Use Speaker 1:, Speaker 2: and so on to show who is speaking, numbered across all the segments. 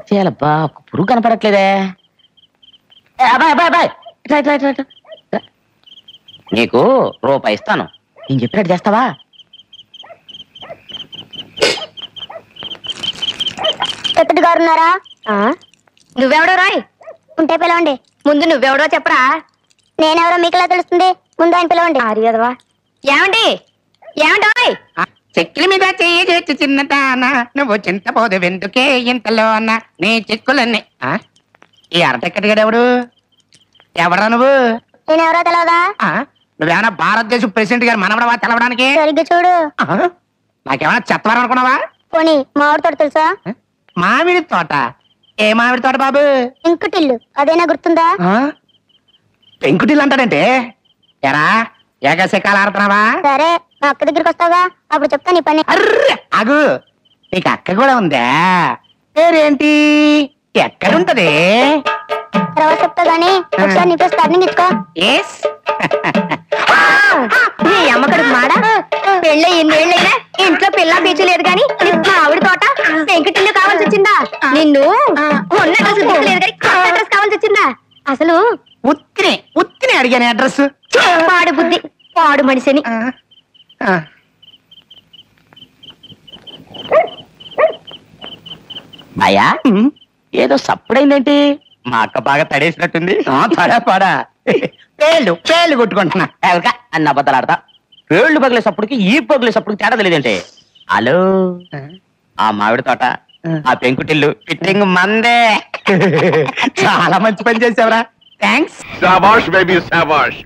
Speaker 1: చేయాలబ్బా? ఒక పురుగు కనపడట్లేదే. అబ్బాయి అబ్బాయి అబ్బాయి, నీకు రూపాయి ఇస్తాను, నేను చెప్పినట్టు చేస్తావా?
Speaker 2: ఎత్తడి గారున్నారా?
Speaker 3: నువ్వెవడో రాయ్.
Speaker 2: ఉంటే పిలవండి.
Speaker 3: ముందు నువ్వెవడో చెప్పరా.
Speaker 2: నేనెవరో మీకులా తెలుస్తుంది, ముందు ఆయన పిలవండి.
Speaker 3: అదిగదవా. ఏమండి ఏమండోయ్?
Speaker 4: చెక్కుల మీద చేసి చిన్నదానా, నువ్వు చింతపోదు వెందుకే ఇంతలోన నీ చిక్కులన్నీ. ఈ అరటెక్కడిగాడెవడు? ఎవరా నువ్వు?
Speaker 2: నేనెవరో తెలియదా?
Speaker 4: నువ్వేమన్నా భారతదేశ ప్రెసిడెంట్ గారు మనవడవా తెలవడానికి?
Speaker 2: సరిగ్గా చూడు.
Speaker 4: నాకేమన్నా చెత్తవరం అనుకున్నావా?
Speaker 2: పోనీ మామిడి తోట తెలుసా?
Speaker 4: మామిడి తోట? ఏ మామిడి తోట బాబు?
Speaker 2: ఇంకుటిల్లు, అదేనా గుర్తుందా?
Speaker 4: పెంకుటిల్లు అంటాడంటే ఎరా ఏకశకాలు ఆడుతున్నావా?
Speaker 2: సరే, నా అక్క దగ్గరికి వస్తావా, అప్పుడు చెప్తా నీ పని.
Speaker 4: అర్రే అగు, నీకు అక్క కూడా ఉందా? పేరేంటి? ఎక్కడుంటది?
Speaker 2: తర్వాత చెప్తా గానీ ఒకసారి నీ పేరు టర్నింగ్ ఇచ్చుకో.
Speaker 3: నీ అమ్మకడుకు మాడా, పెళ్ళి ఎన్నేళ్ళైనా ఇంట్లో పిల్ల బీచ్ లేదు గాని మా ఆవిడ తోట పెంకుటిల్లు కావాల్సి వచ్చిందా? నిన్ను ఉన్న డ్రెస్ లేదు కానీ కొత్త డ్రెస్ కావాల్సి వచ్చిందా? అసలు
Speaker 4: ఉత్తిని అడిగాను అడ్రస్.
Speaker 3: పాడు బుద్ధి, పాడు మనిషిని.
Speaker 1: అయ్యా, ఏదో సప్పుడైందేంటి? మా అక్క బాగా తడేసినట్టుంది.
Speaker 4: పాడా పేళ్ళు కొట్టుకుంటున్నా.
Speaker 1: అన్న అబద్ధాలు ఆడతా. పేళ్లు పగిలేసప్పటికి ఈ పగిలేసప్పటికి తేడా తెలియదంటే. హలో, ఆ మామిడి తోట, ఆ పెంకుటిల్లు ఫిట్టింగ్ మందే.
Speaker 4: చాలా మంచి పని చేసావురా. థ్యాంక్స్.
Speaker 5: శాబాష్ బేబీ శాబాష్.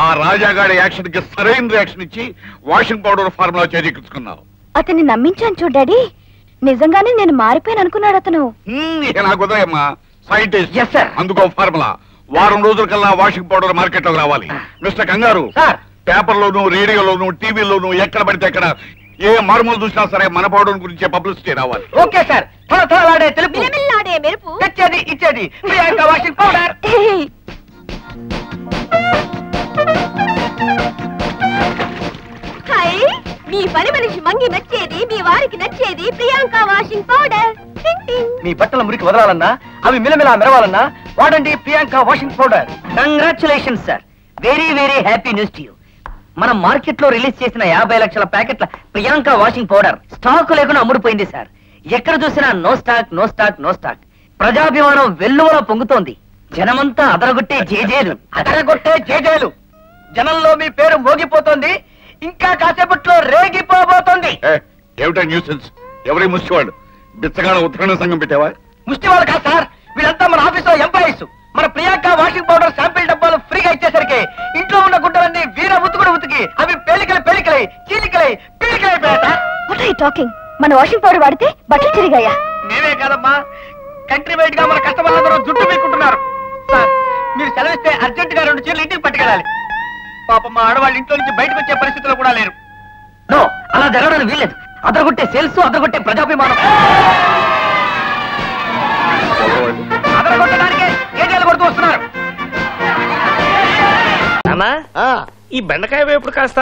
Speaker 5: ఆ రాజాగాడి యాక్షన్ కి సరైన రియాక్షన్ ఇచ్చి వాషింగ్ పౌడర్ ఫార్ములా చేజిక్కించుకున్నావు.
Speaker 3: అతన్ని నమ్మించాను చూడు డాడీ, నిజంగానే నేను మారిపోయాను అనుకున్నాడు అతను.
Speaker 5: నాకు కుదరమ్మా, సైంటిస్ట్ అందుకో ఫార్ములా. వారం రోజుల కల్లా వాషింగ్ పౌడర్ మార్కెట్ లోకి రావాలి. మిస్టర్ కంగారు, పేపర్లోను రేడియోలోను టీవీలోను ఎక్కడ పడితే ఎక్కడ ఏ మారుమూలు చూసినా సరే మన పౌడర్ గురించే పబ్లిసిటీ రావాలి.
Speaker 4: Okay sir. థలథలాడే తెలుపు,
Speaker 3: మిలమిల్లాడే మెరుపు,
Speaker 4: తెచ్చేది ఇచ్చేది ప్రియాంక వాషింగ్ పౌడర్.
Speaker 3: హాయ్, మీ పని మనిషి మంగి నచ్చేది, మీ వారికి నచ్చేది ప్రియాంక వాషింగ్ పౌడర్.
Speaker 4: మీ బట్టల మురికి వదలాలన్నా, అవి మిలమిలా మెరవాలన్నా వాడండి Priyanka washing powder. Congratulations sir, very very happy news to you. మనం మార్కెట్ లో రిలీజ్ చేసిన 50 లక్షల ప్యాకెట్ల ప్రియాంక వాషింగ్ పౌడర్ స్టాక్ లేకుండా అమ్ముడుపోయింది సార్. ఎక్కడ చూసినా no stock no stock no stock. ప్రజాభిమానం వెల్లువలో పొంగుతోంది. జనమంతా అదరగొట్టే జేజేలు. జనంలో మీ పేరు మోగిపోతోంది, ఇంకా కాసేపట్లో రేగిపోబోతోంది.
Speaker 5: ఏమిటా న్యూసెన్స్? ఎవరి ముష్టివాడు? బిచ్చగాడ ఉత్తరాణ సంఘం పెట్టావా?
Speaker 4: ముష్టివాళ్ళు కాదు సార్, వీళ్ళంతా మన ఆఫీసులో ఎంప్లాయీస్. మన ప్రియాంక వాషింగ్ పౌడర్ శాంపిల్ డబ్బాలు ఫ్రీగా ఇచ్చేసరికి ఇంట్లో ఉన్న గుడ్డలన్నీ వీర ఉతికి అవి పెళ్లికలై
Speaker 3: టాకింగ్. మన వాషింగ్ పౌడర్ వాడితే బట్టలు తిరిగాయా?
Speaker 4: నేనే కాదమ్మా, కంట్రీ వైడ్ గా మన కస్టమర్లందరూ జుట్టు పీక్కుంటున్నారు. సార్, మీరు సెలవిస్తే అర్జెంట్ గా 2 చీరలు ఇంటికి పట్టుకెళ్ళాలి. పాపం మా ఆడవాళ్ళు ఇంట్లో నుంచి బయటకు వచ్చే పరిస్థితుల్లో కూడా లేరు. నో, అలా జరగడానికి వీల్లేదు. అదరగొట్టే సేల్స్, అదరగొట్టే ప్రజాభిమానం. అదరగొట్టడానికే ఏజేలు కొడుతూ వస్తున్నారు.
Speaker 6: ఈ బెండకాయ వేపుడు కాస్త.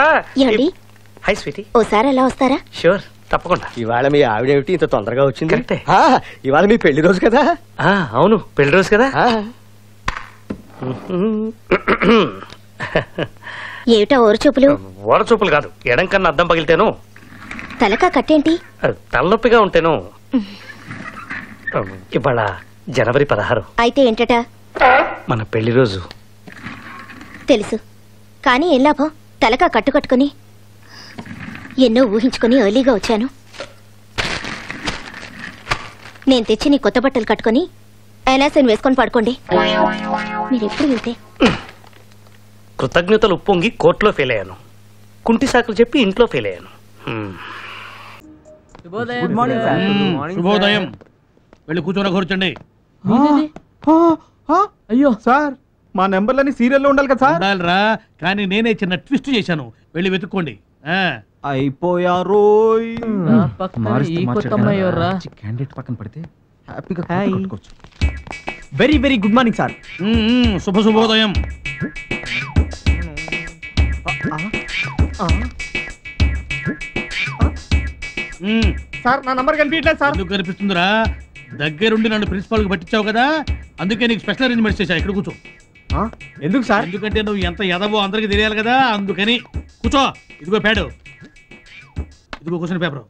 Speaker 6: హై స్వీటీ,
Speaker 3: ఓసారి ఎలా వస్తారా?
Speaker 6: షూర్, తప్పకుండా.
Speaker 7: ఇవాళ మీ ఆవిడేమిటి ఇంత తొందరగా వచ్చింది? ఇవాళ మీ పెళ్లి రోజు కదా?
Speaker 6: అవును, పెళ్లి రోజు కదా.
Speaker 3: ఏమిటా ఓరచూపులు?
Speaker 6: ఓరచూపులు కాదు, ఎడం కన్నా అద్దం పగిలితేను.
Speaker 3: తలకా కట్టేంటి?
Speaker 6: తలనొప్పిగా ఉంటేను. ఇవాళ జనవరి 16.
Speaker 3: అయితే ఏంటట?
Speaker 6: మన పెళ్లి రోజు.
Speaker 3: తెలుసు, కానీ ఏం లాభం? తలకా కట్టుకట్టుకుని ఎన్నో ఊహించుకుని ఎర్లీగా వచ్చాను. నేను తెచ్చి నీ కొత్త బట్టలు కట్టుకుని ఎలాసన్ వేసుకొని పడుకోండి. మీరెప్పుడు వెళ్తే
Speaker 6: కృతజ్ఞతలు ఉప్పొంగి కోర్టులో ఫెయిల్ అయ్యాను. కుంటి సాకులు చెప్పి ఇంట్లో ఫెయిల్ అయ్యాను.
Speaker 8: శుభోదయం. వెళ్ళి కూర్చోండి.
Speaker 9: అయ్యో సార్, మా నెంబర్లని సీరియల్లో ఉండాలి కదా సార్?
Speaker 8: ఉండాలిరా, కానీ నేనే చిన్న ట్విస్ట్ చేశాను. వెళ్ళి వెతుక్కోండి.
Speaker 9: అయిపోయారో.
Speaker 10: క్యాండిడేట్ పక్కన పడితే హ్యాపీగా కొట్టుకోవచ్చు.
Speaker 9: Very very good morning sir.
Speaker 8: శుభోదయం.
Speaker 9: సార్, నా నంబర్ కనిపించట్లేదు సార్.
Speaker 8: ఎందుకు కనిపిస్తుందిరా? దగ్గరుండి నన్ను ప్రిన్సిపాల్ కి పట్టించావు కదా, అందుకే నీకు స్పెషల్ అరేంజ్మెంట్స్ చేశా. ఇక్కడ కూర్చో.
Speaker 9: ఎందుకు సార్?
Speaker 8: ఎందుకంటే నువ్వు ఎంత ఎదవో అందరికి తెలియాలి కదా, అందుకని. కూర్చో. ఇదిగో ప్యాడు, ఇదిగో క్వశ్చన్ పేపర్,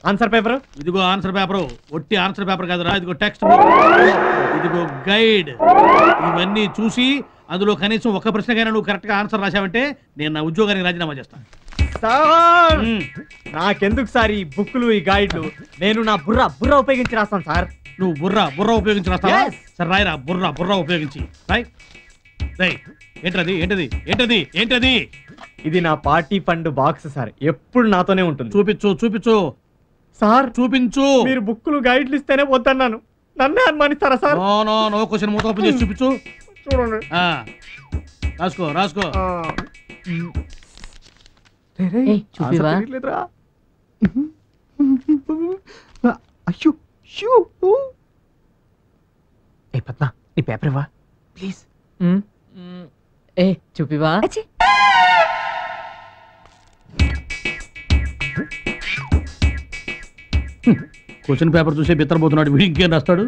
Speaker 9: ఆన్సర్ పేపర్,
Speaker 8: ఇదిగో ఆన్సర్ పేపర్. ఒట్టి ఆన్సర్ పేపర్ కాదురా, ఇదిగో టెక్స్ట్ బుక్, ఇదిగో గైడ్. ఇవన్నీ చూసి అందులో కనీసం ఒక్క ప్రశ్నకైనా నువ్వు కరెక్ట్ గా ఆన్సర్ రాశావంటే నేను నా ఉద్యోగానికి రాజీనామా చేస్తాను.
Speaker 9: సార్ నాకెందుకు సార్ ఈ బుక్లు, ఈ గైడ్లు? నేను నా బుర్ర ఉపయోగించి రాస్తాను సార్.
Speaker 8: నువ్వు బుర్ర ఉపయోగించి రాస్తావా? సరే రాయరా, బుర్ర ఉపయోగించి రాయ్. ఏంటది ఏంటది ఏంటది ఏంటది?
Speaker 9: ఇది నా పార్టీ ఫండ్ బాక్స్ సార్, ఎప్పుడు నాతోనే ఉంటుంది.
Speaker 8: చూపించు
Speaker 9: సార్.
Speaker 8: చూపించు.
Speaker 9: మీరు బుక్లు గైడ్లు ఇస్తేనే వద్దన్నాను, నన్నే అనుమానిస్తారా సార్?
Speaker 8: నో క్వశ్చన్ మూత ఓపెన్ చేసి చూపించు.
Speaker 9: చూడండి.
Speaker 8: రాసుకో.
Speaker 9: అయ్యో ఏ పద్మ, నీ పేపర్ ఇవ్వా ప్లీజ్.
Speaker 11: ఏ చూపివా.
Speaker 8: క్వశ్చన్ పేపర్ చూసే బిత్తరపోతున్నాడు వీడు, ఇంకేం రాస్తాడు?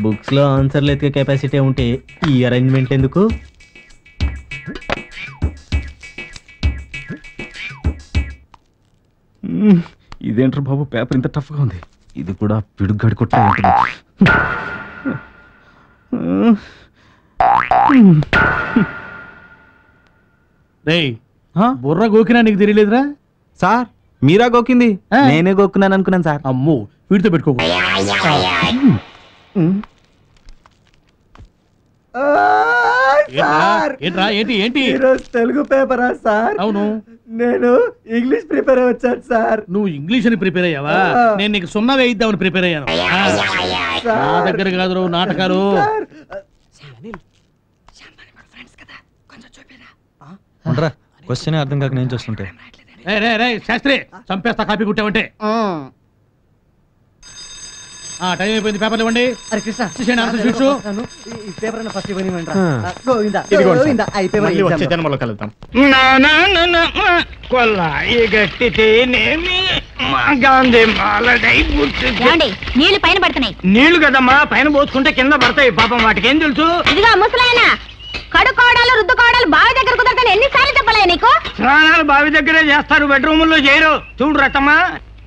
Speaker 7: బుక్స్ లో ఆన్సర్లు ఎత్తికే కెపాసిటీ ఉంటే ఈ అరేంజ్మెంట్ ఎందుకు?
Speaker 10: ఇదేంట్రా బాబు, పేపర్ ఇంత టఫ్ గా ఉంది. ఇది కూడా పిడుగ్గాడి కొట్ట ఉంటుంది.
Speaker 8: బుర్ర గోకినా నీకు తెలియలేదురా?
Speaker 10: సార్ మీరా గోకింది? నేనే గోక్కున్నాను అనుకున్నాను సార్.
Speaker 8: అమ్మో, వీడితో పెట్టుకో. ఏంట్రా ఏంటి?
Speaker 9: తెలుగు పేపరా సార్?
Speaker 8: అవును.
Speaker 9: నేను ఇంగ్లీష్ ప్రిపేర్ వచ్చాను సార్.
Speaker 8: నువ్వు ఇంగ్లీష్ అని ప్రిపేర్ అయ్యావా? నేను నీకు 0 వేయిద్దామని ప్రిపేర్ అయ్యాను. నా దగ్గర కాదు నాటకాలు.
Speaker 10: క్వశ్చన్ అర్థం కాక నేను చూస్తుంటే.
Speaker 8: శాస్త్రి చంపేస్తా కాపీ కుట్టావంటే. టైం అయిపోయింది, పేపర్లు ఇవ్వండి.
Speaker 3: నీళ్లు పైన పడుతున్నాయి.
Speaker 4: నీళ్లు కదమ్మా, పైన పోసుకుంటే కింద పడతాయి. పాపం వాటికి ఏం తెలుసు?
Speaker 3: ఇదిగో ముసలాయన, కడుకోవడాలు రుద్దుకోవడాలు బావి దగ్గర కుదరతాను ఎన్నిసార్లు చెప్పలే నీకు?
Speaker 4: స్నానాలు బావి దగ్గరే చేస్తారు, బెడ్రూముల్లో చేయరు. చూడు రతమ్మా,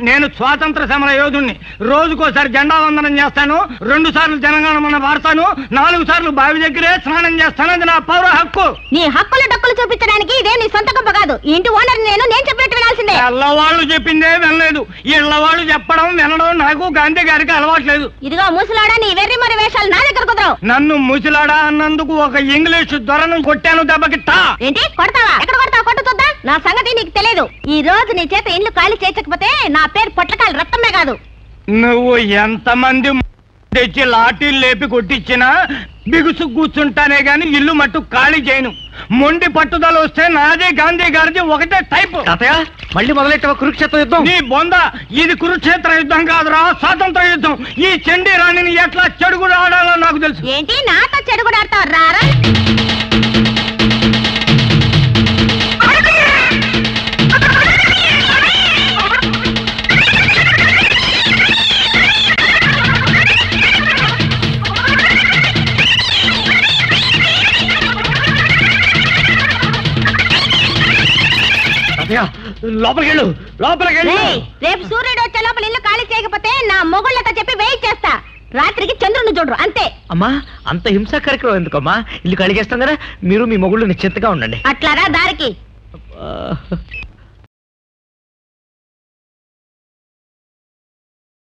Speaker 4: నేను స్వాతంత్ర సమర యోధుణ్ణి. రోజుకోసారి జెండా వందనం చేస్తాను, 2 సార్లు జనగణమన వాడతాను, 4 సార్లు బావి దగ్గరే స్నానం చేస్తాను. అది నా పౌర హక్కు.
Speaker 3: నీ హక్కులు డక్కులు చూపించడానికి ఇదే నీ సొంత గొప్ప కాదు. ఇంటి ఓనర్ నేను చెప్పినట్టు వినాల్సిందే.
Speaker 4: ఎల్లవాళ్ళు చెప్పిందే వినలేదు. ఇళ్ళవాళ్ళు చెప్పడం వినడం నాకు గాంధీ గారికి అలవాట్లేదు.
Speaker 3: ఇదిగో ముసలాడా, నీ వెర్రి మరి వేషాలు నా దగ్గర కుదరవు.
Speaker 4: నన్ను ముసలాడా అన్నందుకు ఒక ఇంగ్లీష్ దొరను కొట్టాను దెబ్బకిట్టా.
Speaker 3: ఏంటి కొడతావా? ఎక్కడ కొడతావు? కొట్టు చూద్దాం. నా సంగతి నీకు తెలియదు. ఈ రోజు నీ చేత ఇల్లు ఖాళీ చేయకపోతే నా పేరు పొట్లకాయలు రక్తమే కాదు.
Speaker 4: నువ్వు ఎంతమంది తెచ్చి లాఠీలు లేపి కొట్టించినా బిగుసు కూర్చుంటానే గాని ఇల్లు మట్టు ఖాళీ చేయను. మొండి పట్టుదల వస్తే నాదే గాంధీ గారిది ఒకటే టైప్.
Speaker 6: మళ్ళీ మొదలెట్టావా కురుక్షేత్ర యుద్ధం?
Speaker 4: నీ బొంద, ఇది కురుక్షేత్ర యుద్ధం కాదురా, స్వాతంత్ర యుద్ధం. ఈ చండీ రాణిని ఎట్లా చెడుగుడు ఆడాలో నాకు తెలుసు.
Speaker 3: ఏంటి నాతో చెడుగుడు ఆడతావు? రారా.
Speaker 4: లోపలికి వెళ్ళు.
Speaker 3: రేపు సూర్యుడు వచ్చే లోపల ఇల్లు ఖాళీ చేయకపోతే నా మొగుళ్ళతో చెప్పి వెయిట్ చేస్తా. రాత్రికి చంద్రుని చూడరు అంతే.
Speaker 4: అమ్మా, అంత హింసా కార్యక్రమం ఎందుకమ్మా? ఇల్లు కడిగేస్తాం కదా, మీరు మీ మొగుళ్ళు నిశ్చింతగా ఉండండి.
Speaker 3: అట్లారా దారికి.